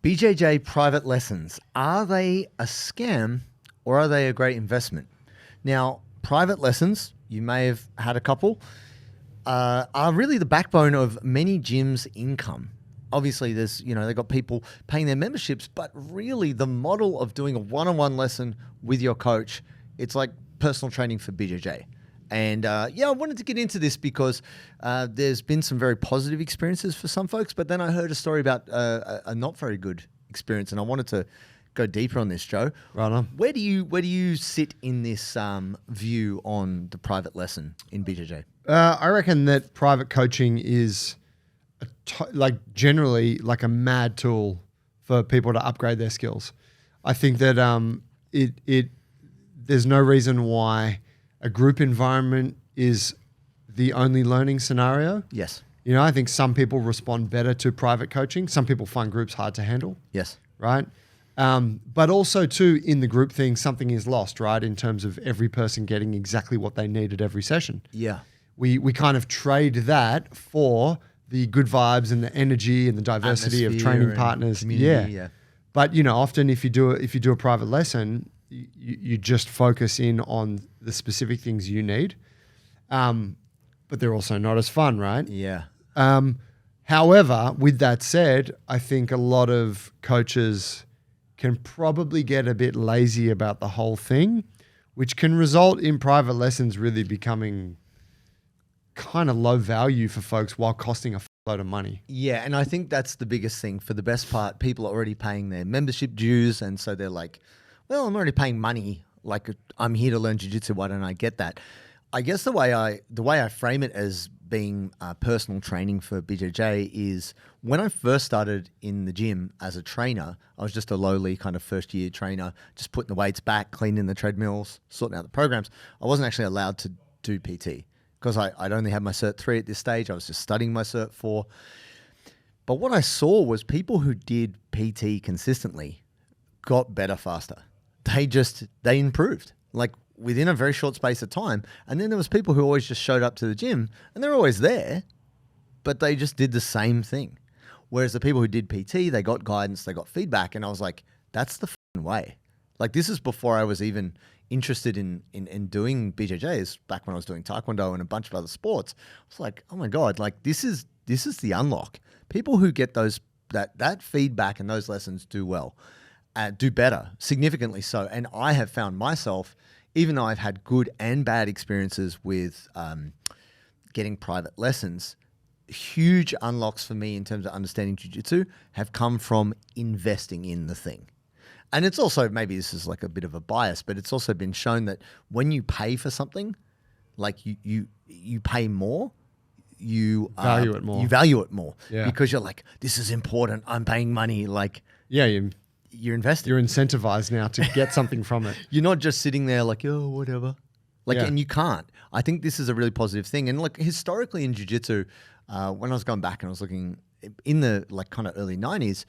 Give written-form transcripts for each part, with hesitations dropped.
BJJ private lessons, are they a scam or are they a great investment? Now, private lessons, you may have had a couple, are really the backbone of many gyms' income. Obviously, they've got people paying their memberships, but really the model of doing a one-on-one lesson with your coach, it's like personal training for BJJ. And I wanted to get into this because there's been some very positive experiences for some folks, but then I heard a story about a not very good experience, and I wanted to go deeper on this, Joe. Right on. Where do you sit in this view on the private lesson in BJJ? I reckon that private coaching is generally like a mad tool for people to upgrade their skills. I think that there's no reason why a group environment is the only learning scenario. Yes. I think some people respond better to private coaching. Some people find groups hard to handle. Yes. Right? But also too, in the group thing, something is lost, right? In terms of every person getting exactly what they need at every session. Yeah. We kind of trade that for the good vibes and the energy and the diversity of training partners. Yeah. But often if you do a private lesson, you just focus in on the specific things you need. But they're also not as fun, right? Yeah. However, with that said, I think a lot of coaches can probably get a bit lazy about the whole thing, which can result in private lessons really becoming kind of low value for folks while costing a load of money. Yeah, and I think that's the biggest thing. For the best part, people are already paying their membership dues, and so they're like, well, I'm already paying money. Like, I'm here to learn jiu-jitsu. Why don't I get that? I guess the way I frame it as being personal training for BJJ is when I first started in the gym as a trainer, I was just a lowly kind of first year trainer, just putting the weights back, cleaning the treadmills, sorting out the programs. I wasn't actually allowed to do PT because I'd only had my Cert 3 at this stage. I was just studying my Cert 4. But what I saw was people who did PT consistently got better faster. They improved. Like, within a very short space of time. And then there was people who always just showed up to the gym and they're always there, but they just did the same thing. Whereas the people who did PT, they got guidance, they got feedback. And I was like, that's the fucking way. Like, this is before I was even interested in doing BJJs, back when I was doing Taekwondo and a bunch of other sports. I was like, oh my God, like this is the unlock. People who get that feedback and those lessons do well, do better, significantly so. And I have found myself, even though I've had good and bad experiences with getting private lessons, huge unlocks for me in terms of understanding jiu-jitsu have come from investing in the thing. And it's also, maybe this is like a bit of a bias, but it's also been shown that when you pay for something, like you pay more, you value it more. You value it more, yeah. Because you're like, this is important. I'm paying money. Like, yeah, you're investing. You're incentivized now to get something from it. You're not just sitting there like, oh, whatever. Like, yeah. And you can't. I think this is a really positive thing. And like historically in jiu-jitsu, when I was going back and I was looking in the like kind of early 90s,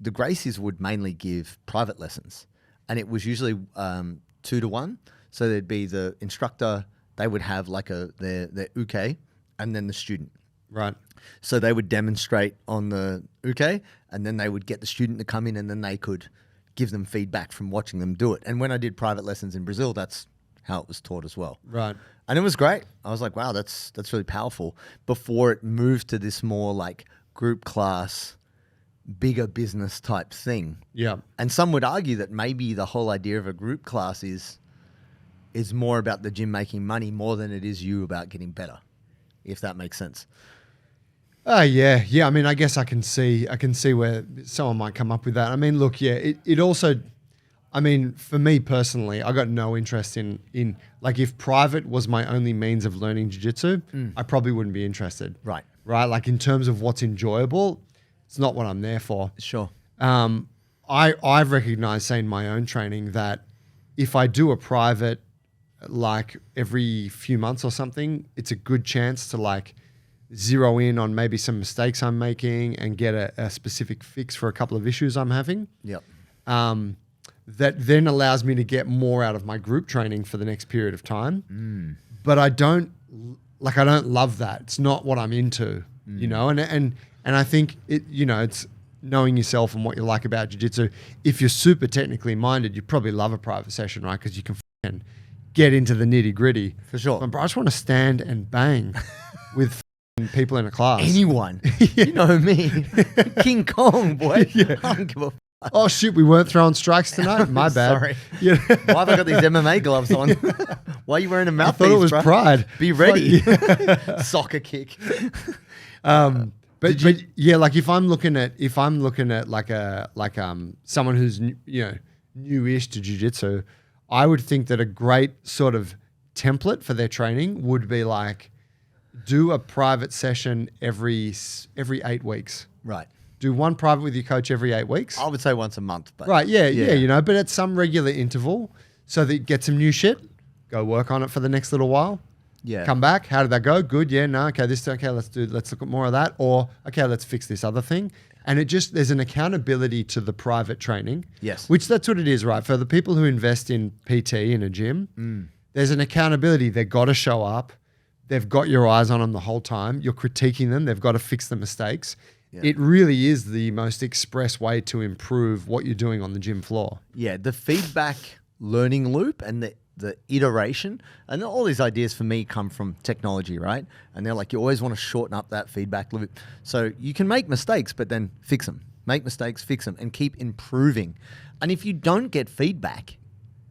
the Gracies would mainly give private lessons. And it was usually 2-to-1. So there'd be the instructor, they would have like their uke, and then the student. Right. So they would demonstrate on the uke, and then they would get the student to come in, and then they could give them feedback from watching them do it. And when I did private lessons in Brazil, that's how it was taught as well. Right. And it was great. I was like, wow, that's really powerful. Before it moved to this more like group class, bigger business type thing. Yeah. And some would argue that maybe the whole idea of a group class is more about the gym making money more than it is you about getting better, if that makes sense. Yeah. I mean, I guess I can see where someone might come up with that. I mean, look, yeah, it also, I mean, for me personally, I got no interest in like if private was my only means of learning jiu-jitsu, I probably wouldn't be interested. Right. Like in terms of what's enjoyable, it's not what I'm there for. Sure. I've recognized, say, in my own training that if I do a private like every few months or something, it's a good chance to like zero in on maybe some mistakes I'm making and get a specific fix for a couple of issues I'm having. Yep. That then allows me to get more out of my group training for the next period of time. But I don't love that. It's not what I'm into, you know, and I think it, you know, knowing yourself and what you like about jiu-jitsu, if you're super technically minded, you probably love a private session, right? Because you can fucking get into the nitty gritty. For sure. But bro, I just want to stand and bang with people in a class. Anyone. You know me. King Kong, boy. I don't give a fuck. Oh shit, we weren't throwing strikes tonight. My bad. Sorry. Yeah. Why have I got these MMA gloves on? Why are you wearing a I mouthpiece, thought it was bro? pride. Be ready. Soccer kick. But yeah, like if I'm looking at like someone who's newish to jiu-jitsu, I would think that a great sort of template for their training would be like do a private session every 8 weeks. Right. Do one private with your coach every 8 weeks. I would say once a month. But Right, yeah, but at some regular interval so that you get some new shit, go work on it for the next little while. Yeah. Come back. How did that go? Good. Yeah. No. Okay. Let's look at more of that. Or okay, let's fix this other thing. And there's an accountability to the private training. Yes. Which that's what it is, right? For the people who invest in PT in a gym, there's an accountability. They've got to show up. They've got your eyes on them the whole time. You're critiquing them. They've got to fix the mistakes. Yeah. It really is the most express way to improve what you're doing on the gym floor. Yeah. The feedback learning loop and the iteration, and all these ideas for me come from technology, right? And they're like, you always want to shorten up that feedback loop. So you can make mistakes, but then fix them. Make mistakes, fix them, and keep improving. And if you don't get feedback,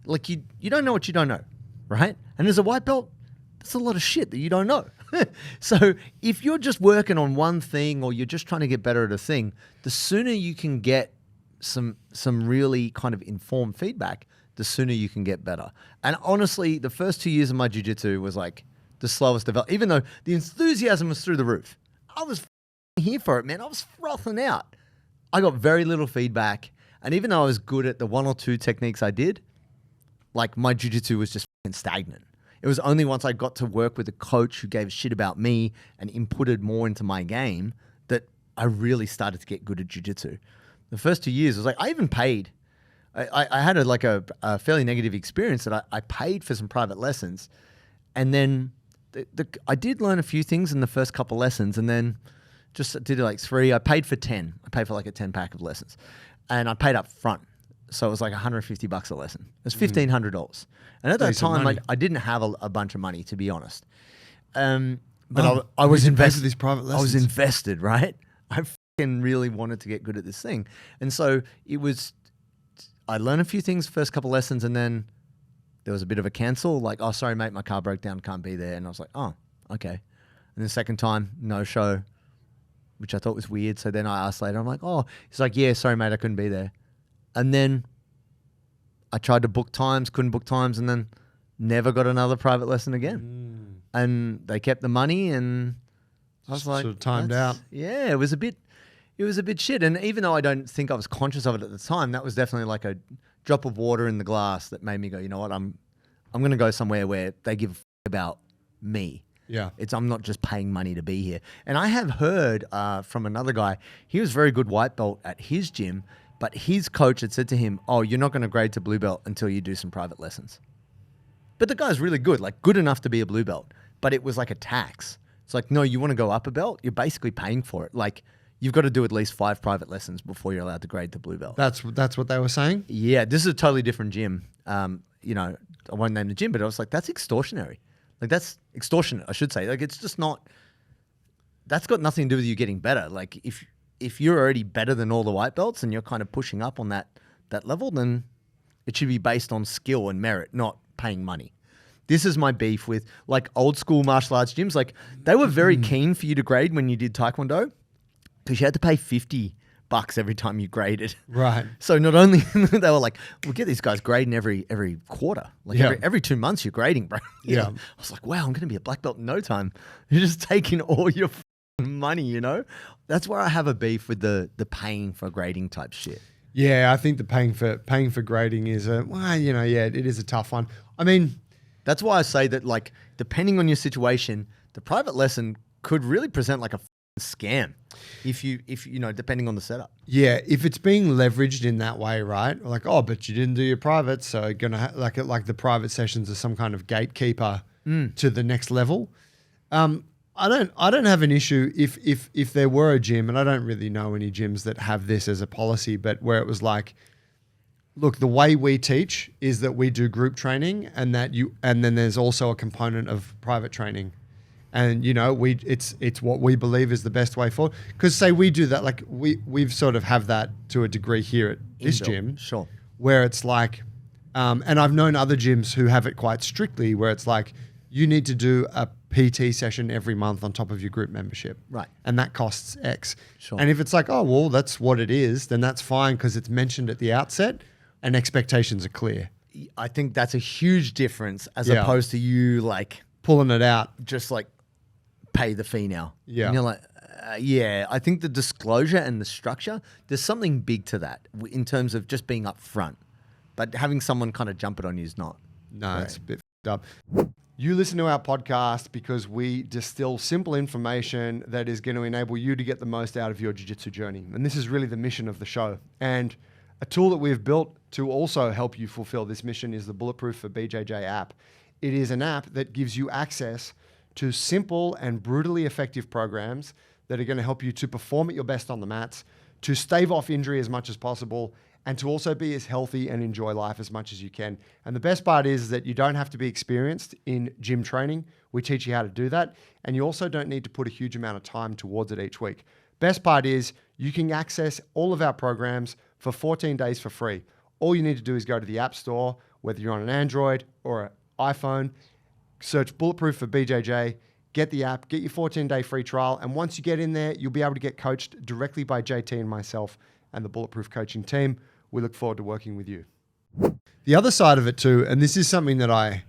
like you don't know what you don't know, right? And as a white belt, that's a lot of shit that you don't know. So if you're just working on one thing or you're just trying to get better at a thing, the sooner you can get some really kind of informed feedback, the sooner you can get better. And honestly, the first 2 years of my jiu-jitsu was like the slowest development, even though the enthusiasm was through the roof. I was here for it, man. I was frothing out. I got very little feedback. And even though I was good at the 1 or 2 techniques I did, like my jiu-jitsu was just stagnant. It was only once I got to work with a coach who gave a shit about me and inputted more into my game that I really started to get good at jiu-jitsu. The first 2 years, I was like, I even paid. I had a fairly negative experience that I paid for some private lessons, and then I did learn a few things in the first couple lessons, and then just did like 3. I paid for 10. I paid for like a 10-pack of lessons, and I paid up front, so it was like $150 a lesson. It was $1,500, and at that time, like, I didn't have a bunch of money, to be honest. But I was invested. These private lessons. I was invested, right? I fucking really wanted to get good at this thing, and so it was. I learned a few things first couple lessons, and then there was a bit of a cancel, like, oh, sorry, mate, my car broke down, can't be there. And I was like, oh, okay. And the second time, no show, which I thought was weird. So then I asked later, I'm like, oh, he's like, yeah, sorry, mate, I couldn't be there. And then I tried to book times, couldn't book times, and then never got another private lesson again. And they kept the money, and I was like, sort of timed out. Yeah, it was a bit shit. And even though I don't think I was conscious of it at the time, that was definitely like a drop of water in the glass that made me go, you know what, I'm going to go somewhere where they give a f about me. Yeah. I'm not just paying money to be here. And I have heard from another guy, he was very good white belt at his gym, but his coach had said to him, oh, you're not going to grade to blue belt until you do some private lessons. But the guy's really good, like good enough to be a blue belt, but it was like a tax. It's like, no, you want to go up a belt? You're basically paying for it. Like, you've got to do at least 5 private lessons before you're allowed to grade to blue belt. That's what they were saying? Yeah, this is a totally different gym. You know, I won't name the gym, but I was like, that's extortionary. Like, that's extortionate, I should say. Like, it's just not, that's got nothing to do with you getting better. Like, if you're already better than all the white belts and you're kind of pushing up on that level, then it should be based on skill and merit, not paying money. This is my beef with like old school martial arts gyms. Like, they were very keen for you to grade when you did Taekwondo, because you had to pay $50 every time you graded. Right. So not only they were like, we'll get these guys grading every quarter. Like every 2 months you're grading, bro. Yeah. I was like, wow, I'm going to be a black belt in no time. You're just taking all your money, you know? That's where I have a beef with the paying for grading type shit. Yeah, I think the paying for grading is it is a tough one. I mean, that's why I say that, like, depending on your situation, the private lesson could really present like a scam if you know, depending on the setup. Yeah, if it's being leveraged in that way, right? Like, oh, but you didn't do your private, so you're gonna like the private sessions are some kind of gatekeeper to the next level. I don't have an issue if there were a gym, and I don't really know any gyms that have this as a policy, but where it was like, look, the way we teach is that we do group training, and then there's also a component of private training. And it's what we believe is the best way forward. Because say we do that, like we've sort of have that to a degree here at this gym, sure, where it's like, and I've known other gyms who have it quite strictly, where it's like you need to do a PT session every month on top of your group membership, right? And that costs X. Sure. And if it's like, oh well, that's what it is, then that's fine because it's mentioned at the outset and expectations are clear. I think that's a huge difference as opposed to you like pulling it out, just like pay the fee now. Yeah. And you're like, I think the disclosure and the structure, there's something big to that in terms of just being upfront. But having someone kind of jump it on you is not. No, right. It's a bit up. You listen to our podcast because we distill simple information that is going to enable you to get the most out of your jiu-jitsu journey. And this is really the mission of the show. And a tool that we've built to also help you fulfill this mission is the Bulletproof For BJJ app. It is an app that gives you access to simple and brutally effective programs that are going to help you to perform at your best on the mats, to stave off injury as much as possible, and to also be as healthy and enjoy life as much as you can. And the best part is that you don't have to be experienced in gym training. We teach you how to do that. And you also don't need to put a huge amount of time towards it each week. Best part is you can access all of our programs for 14 days for free. All you need to do is go to the App Store, whether you're on an Android or an iPhone, search Bulletproof For BJJ, get the app, get your 14-day free trial. And once you get in there, you'll be able to get coached directly by JT and myself and the Bulletproof coaching team. We look forward to working with you. The other side of it too, and this is something that I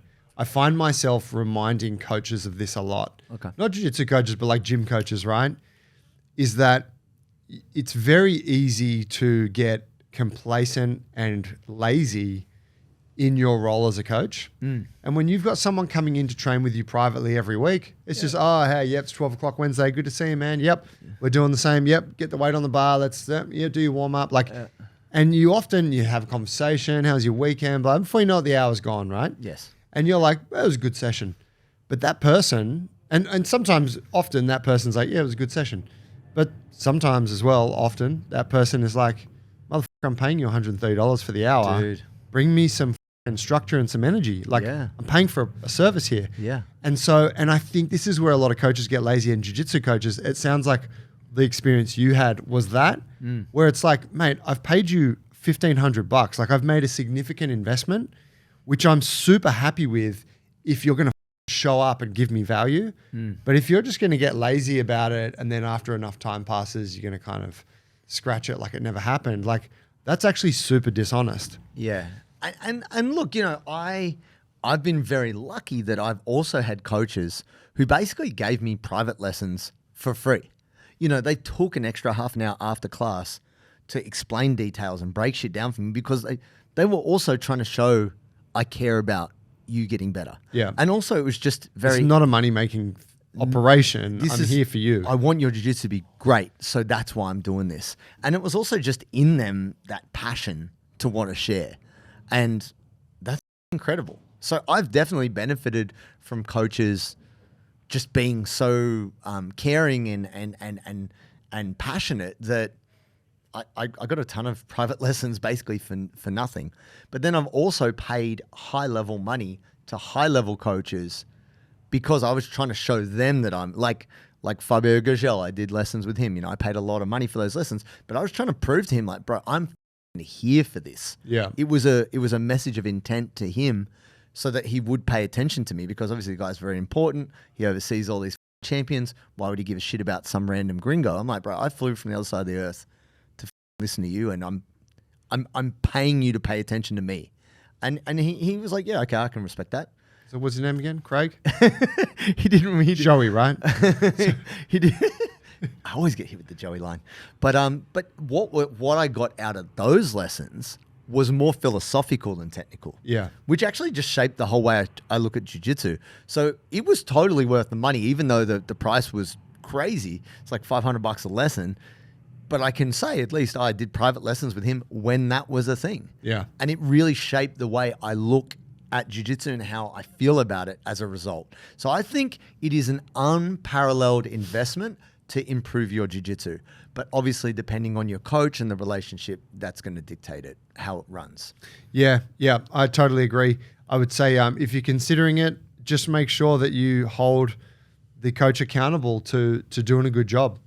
find myself reminding coaches of this a lot. Okay. Not jiu-jitsu coaches, but like gym coaches, right? Is that it's very easy to get complacent and lazy in your role as a coach. And when you've got someone coming in to train with you privately every week, it's just, oh, hey, yep, it's 12 o'clock Wednesday. Good to see you, man. Yep, we're doing the same. Yep, get the weight on the bar. Let's do your warm up. And you have a conversation. How's your weekend? Blah, before you know it, the hour's gone, right? Yes. And you're like, well, it was a good session. But that person, and sometimes, often that person's like, yeah, it was a good session. But sometimes as well, often, that person is like, motherfucker, I'm paying you $130 for the hour. Dude. Bring me some structure and some energy. I'm paying for a service here. Yeah. And I think this is where a lot of coaches get lazy, and jiu-jitsu coaches, it sounds like the experience you had was that, where it's like, mate, I've paid you $1,500. Like, I've made a significant investment, which I'm super happy with if you're going to show up and give me value. But if you're just going to get lazy about it, and then after enough time passes, you're going to kind of scratch it like it never happened, like, that's actually super dishonest. Yeah. And look, I've been very lucky that I've also had coaches who basically gave me private lessons for free. They took an extra half an hour after class to explain details and break shit down for me because they were also trying to show I care about you getting better. Yeah. And also it was just very... It's not a money-making operation. I'm here for you. I want your jiu-jitsu to be great, so that's why I'm doing this. And it was also just in them, that passion to want to share. And that's incredible. So I've definitely benefited from coaches just being so caring and passionate that I got a ton of private lessons basically for nothing. But then I've also paid high-level money to high-level coaches because I was trying to show them that I'm like Fabio Gurgel. I did lessons with him. I paid a lot of money for those lessons, but I was trying to prove to him, like, bro, I'm here for this. Yeah. It was a message of intent to him so that he would pay attention to me because obviously the guy's very important. He oversees all these champions. Why would he give a shit about some random gringo? I'm like, bro, I flew from the other side of the earth to listen to you, and I'm paying you to pay attention to me. And he was like, yeah, okay, I can respect that. So what's his name again? Craig? He didn't. Joey, right? He did. I always get hit with the Joey line. But what I got out of those lessons was more philosophical than technical. Yeah. Which actually just shaped the whole way I look at jiu-jitsu. So it was totally worth the money, even though the price was crazy. It's like $500 a lesson. But I can say at least I did private lessons with him when that was a thing. Yeah. And it really shaped the way I look at jiu-jitsu and how I feel about it as a result. So I think it is an unparalleled investment to improve your jiu-jitsu. But obviously, depending on your coach and the relationship, that's going to dictate it, how it runs. Yeah, I totally agree. I would say if you're considering it, just make sure that you hold the coach accountable to doing a good job.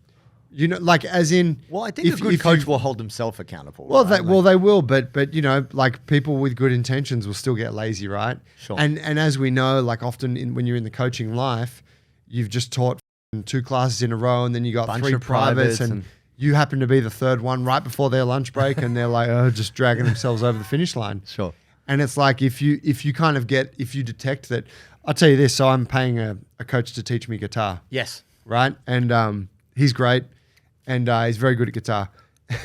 You know, like as in, well, I think a good coach will hold himself accountable. Well, right? they will, but you know, like people with good intentions will still get lazy, right? Sure. And as we know, like often when you're in the coaching life, you've just taught 2 classes in a row, and then you got Bunch 3 of privates, privates and you happen to be the 3rd one right before their lunch break, and they're like, just dragging themselves over the finish line. Sure. And it's like if you detect that, I'll tell you this. So I'm paying a coach to teach me guitar. Yes. Right, and he's great. And he's very good at guitar.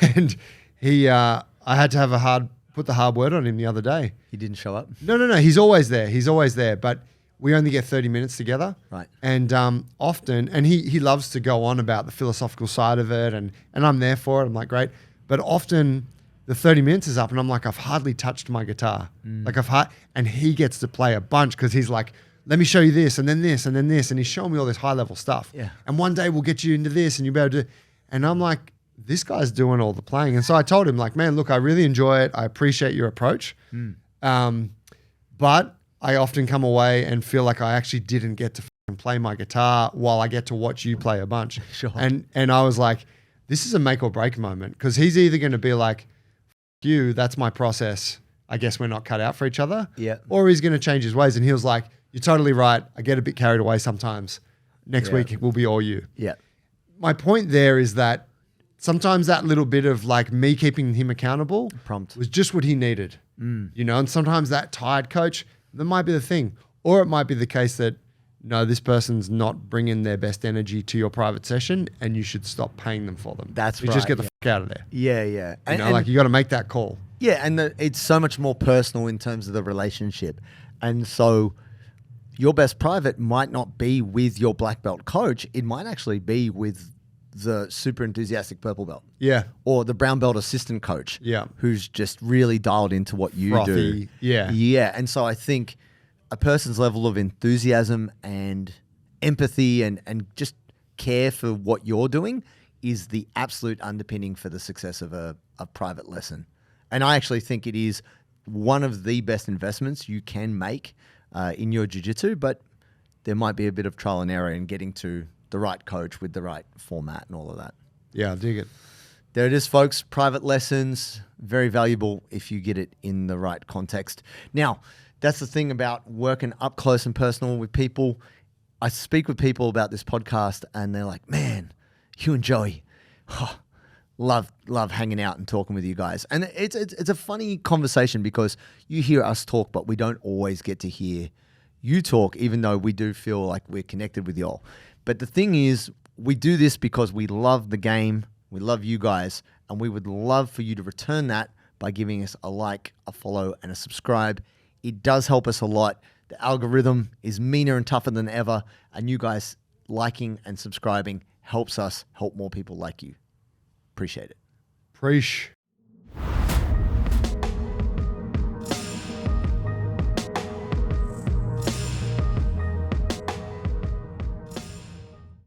And I had to have put the hard word on him the other day. He didn't show up? No. He's always there. But we only get 30 minutes together. Right. And often, and he loves to go on about the philosophical side of it. And I'm there for it. I'm like, great. But often the 30 minutes is up and I'm like, I've hardly touched my guitar. And he gets to play a bunch because he's like, let me show you this and then this and then this. And he's showing me all this high level stuff. Yeah. And one day we'll get you into this and you'll be able to. And I'm like, this guy's doing all the playing. And so I told him, like, man, look, I really enjoy it. I appreciate your approach. But I often come away and feel like I actually didn't get to play my guitar while I get to watch you play a bunch. Sure. And I was like, this is a make or break moment because he's either going to be like, you, that's my process. I guess we're not cut out for each other. Yeah. Or he's going to change his ways. And he was like, you're totally right. I get a bit carried away sometimes. Next week it will be all you. Yeah. My point there is that sometimes that little bit of like me keeping him accountable Prompt. was just what he needed, you know, and sometimes that tired coach, that might be the thing. Or it might be the case that, no, this person's not bringing their best energy to your private session and you should stop paying them for them. That's you right. just get the fuck out of there. Yeah. You know, like you got to make that call. Yeah, and it's so much more personal in terms of the relationship. And so your best private might not be with your black belt coach. It might actually be with the super enthusiastic purple belt. Yeah. Or the brown belt assistant coach. Yeah. Who's just really dialed into what you Frothy. do. Yeah. Yeah. And so I think a person's level of enthusiasm and empathy and just care for what you're doing is the absolute underpinning for the success of a private lesson. And I actually think it is one of the best investments you can make in your jiu-jitsu, but there might be a bit of trial and error in getting to the right coach with the right format and all of that. Yeah, I dig it. There it is, folks. Private lessons, very valuable if you get it in the right context. Now, that's the thing about working up close and personal with people. I speak with people about this podcast and they're like, man, you and Joey, love hanging out and talking with you guys. And it's a funny conversation because you hear us talk, but we don't always get to hear you talk, even though we do feel like we're connected with y'all. But the thing is, we do this because we love the game, we love you guys, and we would love for you to return that by giving us a like, a follow, and a subscribe. It does help us a lot. The algorithm is meaner and tougher than ever, and you guys liking and subscribing helps us help more people like you. Appreciate it. Preach.